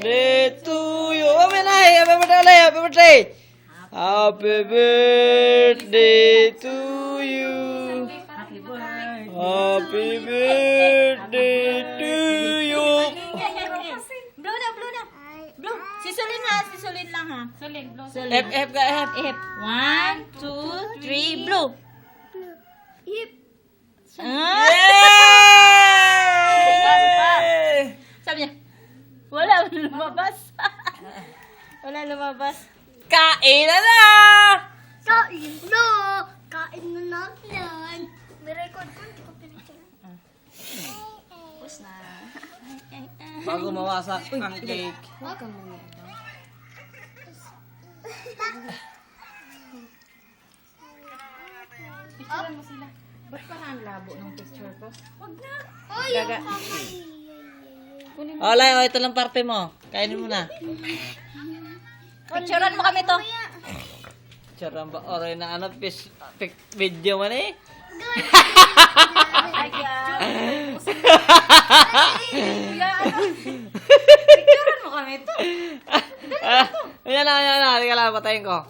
birthday to you. Oh, Minay, happy birthday ulit, happy birthday. Happy birthday to you. Happy birthday. Happy birthday to you. Blow na, blow na. Blow. Sisulin ha, sisulin lang ha. Sulin, blow. Sulin. F ka, F. F. 1, 2, 3, blow. Hip. Ah! Yay! Sabi niya, wala lumabas. Wala lumabas. Kain na na! Kain na. Kain na natin. May record ko. Hindi ko pinicture. Tapos na. Bago mawasak ang cake. Huwag kang mga Picturean mo sila. Ba't parang labo ng picture ko? Wag na. Ay, yung kamay. Kunin mo. Olay, oh, ito lang parte mo. Kainin mo na. Picturean mo kami to. Charang ba? Oray na ano, video man eh. Ay, Picturean mo kami to. Ayan na, ayan na. Halika lang, patayin ko.